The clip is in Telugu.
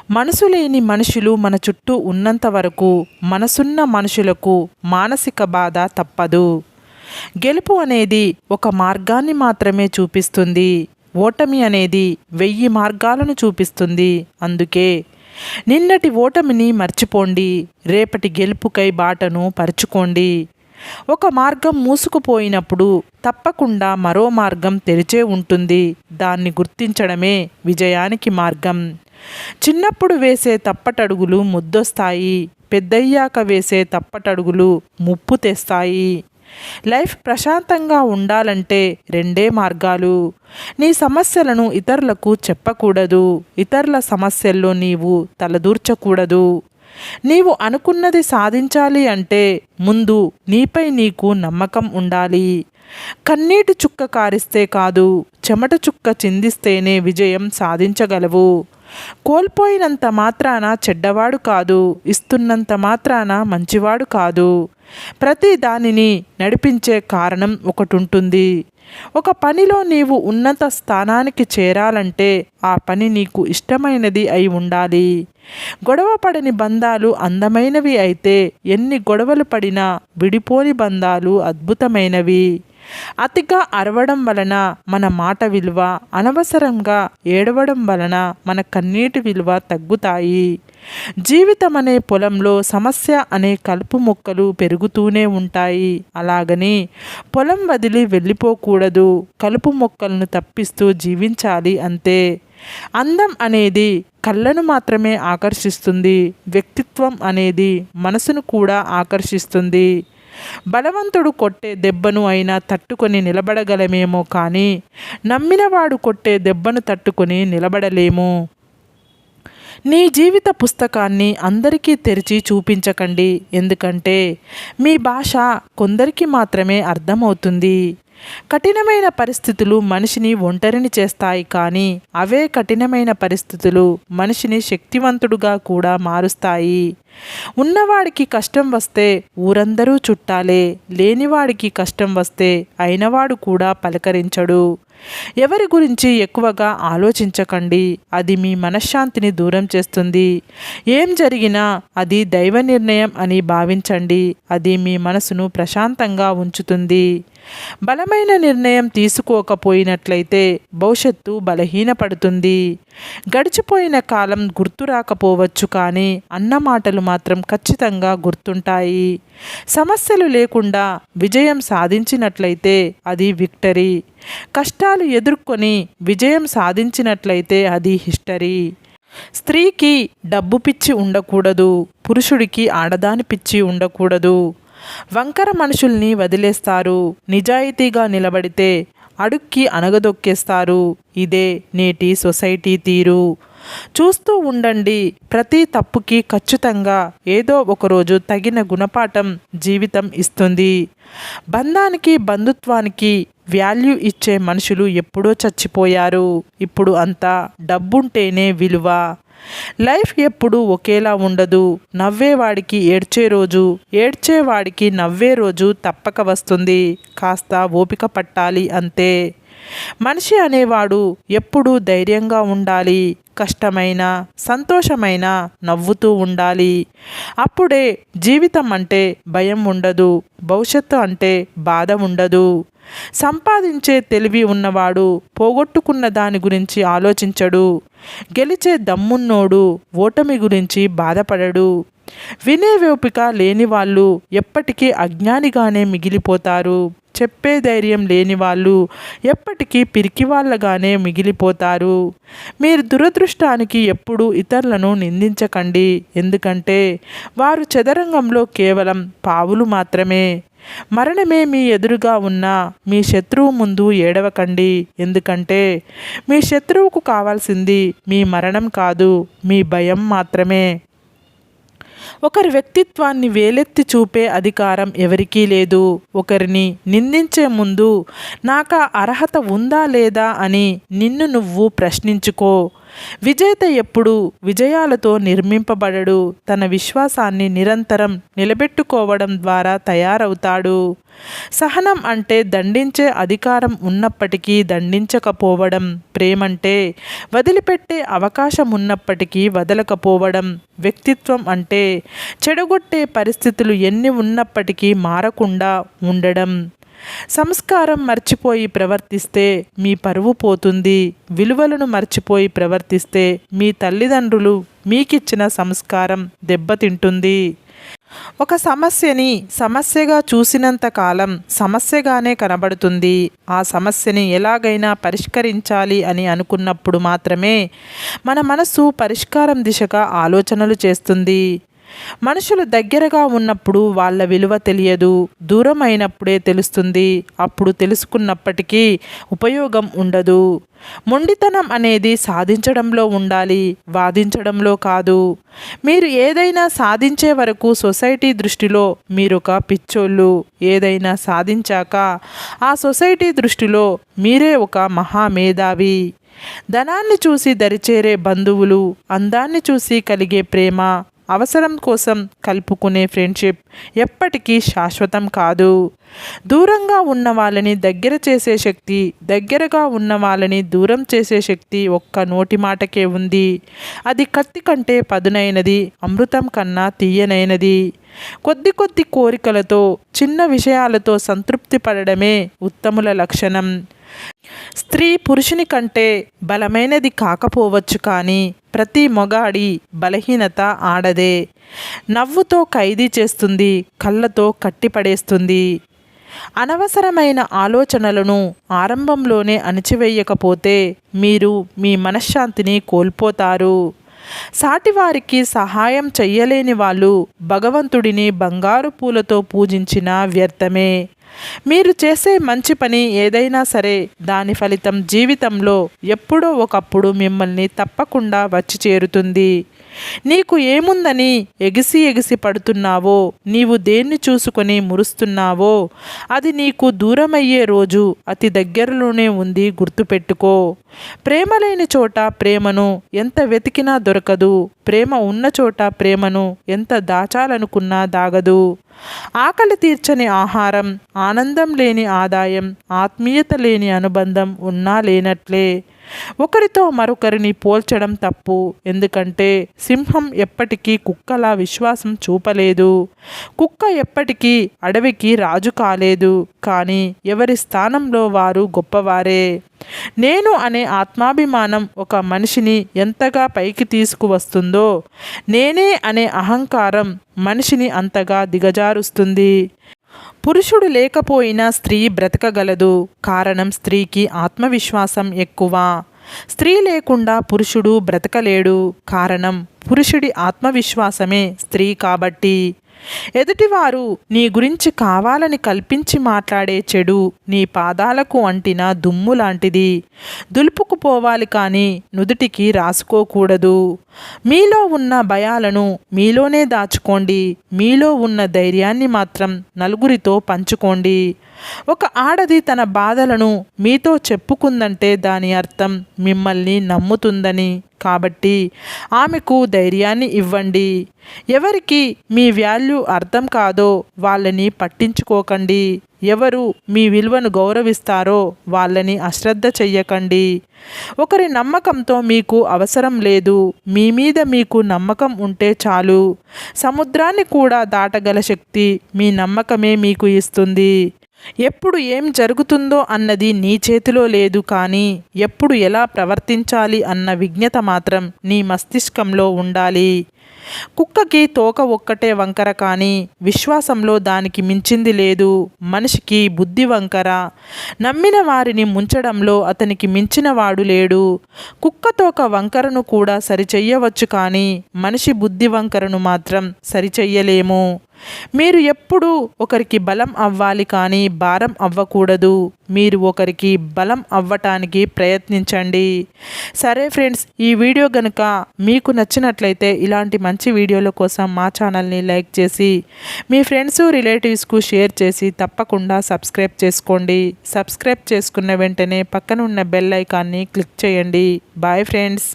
మనసు లేని మనుషులు మన చుట్టూ ఉన్నంత వరకు మనసున్న మనుషులకు మానసిక బాధ తప్పదు. గెలుపు అనేది ఒక మార్గాన్ని మాత్రమే చూపిస్తుంది. ఓటమి అనేది 1000 మార్గాలను చూపిస్తుంది. అందుకే నిన్నటి ఓటమిని మర్చిపోండి, రేపటి గెలుపుకై బాటను పరుచుకోండి. ఒక మార్గం మూసుకుపోయినప్పుడు తప్పకుండా మరో మార్గం తెరిచే ఉంటుంది. దాన్ని గుర్తించడమే విజయానికి మార్గం. చిన్నప్పుడు వేసే తప్పటడుగులు ముద్దొస్తాయి, పెద్దయ్యాక వేసే తప్పటడుగులు ముప్పు తెస్తాయి. లైఫ్ ప్రశాంతంగా ఉండాలంటే 2 మార్గాలు. నీ సమస్యలను ఇతరులకు చెప్పకూడదు, ఇతరుల సమస్యల్లో నీవు తలదూర్చకూడదు. నీవు అనుకున్నది సాధించాలి అంటే ముందు నీపై నీకు నమ్మకం ఉండాలి. కన్నీటి చుక్క కారిస్తే కాదు, చెమట చుక్క చిందిస్తేనే విజయం సాధించగలవు. కోల్పోయినంత మాత్రాన చెడ్డవాడు కాదు, ఇస్తున్నంత మాత్రాన మంచివాడు కాదు. ప్రతి దానిని నడిపించే కారణం ఒకటుంటుంది. ఒక పనిలో నీవు ఉన్నత స్థానానికి చేరాలంటే ఆ పని నీకు ఇష్టమైనది అయి ఉండాలి. గొడవ పడని బంధాలు అందమైనవి అయితే ఎన్ని గొడవలు పడినా విడిపోని బంధాలు అద్భుతమైనవి. అతిగా అరవడం వలన మన మాట విలువ, అనవసరంగా ఏడవడం వలన మన కన్నీటి విలువ తగ్గుతాయి. జీవితం అనే పొలంలో సమస్య అనే కలుపు మొక్కలు పెరుగుతూనే ఉంటాయి. అలాగని పొలం వదిలి వెళ్ళిపోకూడదు. కలుపు మొక్కలను తప్పిస్తూ జీవించాలి అంతే. అందం అనేది కళ్ళను మాత్రమే ఆకర్షిస్తుంది. వ్యక్తిత్వం అనేది మనసును కూడా ఆకర్షిస్తుంది. బలవంతుడు కొట్టే దెబ్బను అయినా తట్టుకొని నిలబడగలమేమో కానీ నమ్మినవాడు కొట్టే దెబ్బను తట్టుకొని నిలబడలేము. నీ జీవిత పుస్తకాన్ని అందరికీ తెరిచి చూపించకండి. ఎందుకంటే మీ భాష కొందరికి మాత్రమే అర్థమవుతుంది. కఠినమైన పరిస్థితులు మనిషిని ఒంటరిని చేస్తాయి, కానీ అవే కఠినమైన పరిస్థితులు మనిషిని శక్తివంతుడుగా కూడా మారుస్తాయి. ఉన్నవాడికి కష్టం వస్తే ఊరందరూ చుట్టాలే, లేనివాడికి కష్టం వస్తే అయినవాడు కూడా పలకరించడు. ఎవరి గురించి ఎక్కువగా ఆలోచించకండి, అది మీ మనశ్శాంతిని దూరం చేస్తుంది. ఏం జరిగినా అది దైవ నిర్ణయం అని భావించండి, అది మీ మనసును ప్రశాంతంగా ఉంచుతుంది. బలమైన నిర్ణయం తీసుకోకపోయినట్లయితే భవిష్యత్తు బలహీనపడుతుంది. గడిచిపోయిన కాలం గుర్తు రాకపోవచ్చు, కానీ అన్న మాటలు మాత్రం ఖచ్చితంగా గుర్తుంటాయి. సమస్యలు లేకుండా విజయం సాధించినట్లయితే అది విక్టరీ. కష్టాలు ఎదుర్కొని విజయం సాధించినట్లయితే అది హిస్టరీ. స్త్రీకి డబ్బు పిచ్చి ఉండకూడదు, పురుషుడికి ఆడదాని పిచ్చి ఉండకూడదు. వంకర మనుషుల్ని వదిలేస్తారు, నిజాయితీగా నిలబడితే అడుక్కి అనగదొక్కేస్తారు. ఇదే నేటి సొసైటీ తీరు. చూస్తూ ఉండండి, ప్రతి తప్పుకి ఖచ్చితంగా ఏదో ఒకరోజు తగిన గుణపాఠం జీవితం ఇస్తుంది. బంధానికి బంధుత్వానికి వాల్యూ ఇచ్చే మనుషులు ఎప్పుడో చచ్చిపోయారు. ఇప్పుడు అంతా డబ్బుంటేనే విలువ. లైఫ్ ఎప్పుడూ ఒకేలా ఉండదు. నవ్వేవాడికి ఏడ్చే రోజు, ఏడ్చేవాడికి నవ్వే రోజు తప్పక వస్తుంది. కాస్త ఓపిక పట్టాలి అంతే. మనిషి అనేవాడు ఎప్పుడూ ధైర్యంగా ఉండాలి. కష్టమైన సంతోషమైన నవ్వుతూ ఉండాలి. అప్పుడే జీవితం అంటే భయం ఉండదు, భవిష్యత్తు అంటే బాధ ఉండదు. సంపాదించే తెలివి ఉన్నవాడు పోగొట్టుకున్న దాని గురించి ఆలోచించడు. గెలిచే దమ్మున్నోడు ఓటమి గురించి బాధపడడు. వినే ఓపిక లేని వాళ్ళు ఎప్పటికీ అజ్ఞానిగానే మిగిలిపోతారు. చెప్పే ధైర్యం లేని వాళ్ళు ఎప్పటికీ పిరికివాళ్ళగానే మిగిలిపోతారు. మీరు దురదృష్టానికి ఎప్పుడూ ఇతరులను నిందించకండి, ఎందుకంటే వారు చదరంగంలో కేవలం పావులు మాత్రమే. మరణమే మీ ఎదురుగా ఉన్న మీ శత్రువు ముందు ఏడవకండి, ఎందుకంటే మీ శత్రువుకు కావాల్సింది మీ మరణం కాదు, మీ భయం మాత్రమే. ఒకరి వ్యక్తిత్వాన్ని వేలెత్తి చూపే అధికారం ఎవరికీ లేదు. ఒకరిని నిందించే ముందు నాకా అర్హత ఉందా లేదా అని నిన్ను నువ్వు ప్రశ్నించుకో. విజేత ఎప్పుడు విజయాలతో నిర్మింపబడడు, తన విశ్వాసాన్ని నిరంతరం నిలబెట్టుకోవడం ద్వారా తయారవుతాడు. సహనం అంటే దండించే అధికారం ఉన్నప్పటికీ దండించకపోవడం. ప్రేమంటే వదిలిపెట్టే అవకాశం ఉన్నప్పటికీ వదలకపోవడం. వ్యక్తిత్వం అంటే చెడగొట్టే పరిస్థితులు ఎన్ని ఉన్నప్పటికీ మారకుండా ఉండడం. సంస్కారం మర్చిపోయి ప్రవర్తిస్తే మీ పరువు పోతుంది. విలువలను మర్చిపోయి ప్రవర్తిస్తే మీ తల్లిదండ్రులు మీకిచ్చిన సంస్కారం దెబ్బతింటుంది. ఒక సమస్యని సమస్యగా చూసినంత కాలం సమస్యగానే కనబడుతుంది. ఆ సమస్యని ఎలాగైనా పరిష్కరించాలి అని అనుకున్నప్పుడు మాత్రమే మన మనసు పరిష్కారం దిశగా ఆలోచనలు చేస్తుంది. మనుషులు దగ్గరగా ఉన్నప్పుడు వాళ్ళ విలువ తెలియదు, దూరం అయినప్పుడే తెలుస్తుంది. అప్పుడు తెలుసుకున్నప్పటికీ ఉపయోగం ఉండదు. మొండితనం అనేది సాధించడంలో ఉండాలి, వాదించడంలో కాదు. మీరు ఏదైనా సాధించే వరకు సొసైటీ దృష్టిలో మీరొక పిచ్చోళ్ళు. ఏదైనా సాధించాక ఆ సొసైటీ దృష్టిలో మీరే ఒక మహామేధావి. ధనాన్ని చూసి దరిచేరే బంధువులు, అందాన్ని చూసి కలిగే ప్రేమ, అవసరం కోసం కలుపుకునే ఫ్రెండ్షిప్ ఎప్పటికీ శాశ్వతం కాదు. దూరంగా ఉన్న వాళ్ళని దగ్గర చేసే శక్తి, దగ్గరగా ఉన్న వాళ్ళని దూరం చేసే శక్తి ఒక్క నోటి మాటకే ఉంది. అది కత్తి కంటే పదునైనది, అమృతం కన్నా తీయనైనది. కొద్ది కొద్ది కోరికలతో, చిన్న విషయాలతో సంతృప్తి పడడమే ఉత్తముల లక్షణం. స్త్రీ పురుషుని కంటే బలమైనది కాకపోవచ్చు, కానీ ప్రతి మొగాడి బలహీనత ఆడదే. నవ్వుతో ఖైదీ చేస్తుంది, కళ్ళతో కట్టిపడేస్తుంది. అనవసరమైన ఆలోచనలను ఆరంభంలోనే అణచివేయకపోతే మీరు మీ మనశ్శాంతిని కోల్పోతారు. సాటివారికి సహాయం చెయ్యలేని వాళ్ళు భగవంతుడిని బంగారు పూలతో పూజించిన వ్యర్థమే. మీరు చేసే మంచి పని ఏదైనా సరే, దాని ఫలితం జీవితంలో ఎప్పుడో ఒకప్పుడు మిమ్మల్ని తప్పకుండా వచ్చి చేరుతుంది. నీకు ఏముందని ఎగిసి ఎగిసి పడుతున్నావో, నీవు దేన్ని చూసుకొని మురుస్తున్నావో అది నీకు దూరమయ్యే రోజు అతి దగ్గరలోనే ఉంది, గుర్తుపెట్టుకో. ప్రేమ లేని చోట ప్రేమను ఎంత వెతికినా దొరకదు. ప్రేమ ఉన్న చోట ప్రేమను ఎంత దాచాలనుకున్నా దాగదు. ఆకలి తీర్చని ఆహారం, ఆనందం లేని ఆదాయం, ఆత్మీయత లేని అనుబంధం ఉన్నా లేనట్లే. ఒకరితో మరొకరిని పోల్చడం తప్పు. ఎందుకంటే సింహం ఎప్పటికీ కుక్కలా విశ్వాసం చూపలేదు. కుక్క ఎప్పటికీ అడవికి రాజు కాలేదు. కానీ ఎవరి స్థానంలో వారు గొప్పవారే. నేను అనే ఆత్మాభిమానం ఒక మనిషిని ఎంతగా పైకి తీసుకువస్తుందో, నేనే అనే అహంకారం మనిషిని అంతగా దిగజారుస్తుంది. పురుషుడు లేకపోయినా స్త్రీ బ్రతకగలదు. కారణం స్త్రీకి ఆత్మవిశ్వాసం ఎక్కువ. స్త్రీ లేకుండా పురుషుడు బ్రతకలేడు. కారణం పురుషుడి ఆత్మవిశ్వాసమే స్త్రీ కాబట్టి. ఎదుటివారు నీ గురించి కావాలని కల్పించి మాట్లాడే చెడు నీ పాదాలకు అంటిన దుమ్ము లాంటిది. దులుపుకుపోవాలి కానీ నుదుటికి రాసుకోకూడదు. మీలో ఉన్న భయాలను మీలోనే దాచుకోండి. మీలో ఉన్న ధైర్యాన్ని మాత్రం నలుగురితో పంచుకోండి. ఒక ఆడది తన బాధలను మీతో చెప్పుకుందంటే దాని అర్థం మిమ్మల్ని నమ్ముతుందని. కాబట్టి ఆమెకు ధైర్యాన్ని ఇవ్వండి. ఎవరికి మీ వాల్యూ అర్థం కాదో వాళ్ళని పట్టించుకోకండి. ఎవరు మీ విలువను గౌరవిస్తారో వాళ్ళని అశ్రద్ధ చెయ్యకండి. ఒకరి నమ్మకంతో మీకు అవసరం లేదు. మీ మీద మీకు నమ్మకం ఉంటే చాలు. సముద్రాన్ని కూడా దాటగల శక్తి మీ నమ్మకమే మీకు ఇస్తుంది. ఎప్పుడు ఏం జరుగుతుందో అన్నది నీ చేతిలో లేదు, కానీ ఎప్పుడు ఎలా ప్రవర్తించాలి అన్న విజ్ఞత మాత్రం నీ మస్తిష్కంలో ఉండాలి. కుక్కకి తోక ఒక్కటే వంకర, కానీ విశ్వాసంలో దానికి మించింది లేదు. మనిషికి బుద్ధి వంకర, నమ్మిన వారిని ముంచడంలో అతనికి మించిన వాడు లేడు. కుక్క తోక వంకరను కూడా సరిచెయ్యవచ్చు, కానీ మనిషి బుద్ధి వంకరను మాత్రం సరిచెయ్యలేము. మీరు ఎప్పుడూ ఒకరికి బలం అవ్వాలి, కానీ భారం అవ్వకూడదు. మీరు ఒకరికి బలం అవ్వటానికి ప్రయత్నించండి. సరే ఫ్రెండ్స్, ఈ వీడియో కనుక మీకు నచ్చినట్లయితే ఇలాంటి మంచి వీడియోల కోసం మా ఛానల్ని లైక్ చేసి మీ ఫ్రెండ్స్ రిలేటివ్స్కు షేర్ చేసి తప్పకుండా సబ్స్క్రైబ్ చేసుకోండి. సబ్స్క్రైబ్ చేసుకున్న వెంటనే పక్కన ఉన్న బెల్ ఐకాన్ని క్లిక్ చేయండి. Bye friends.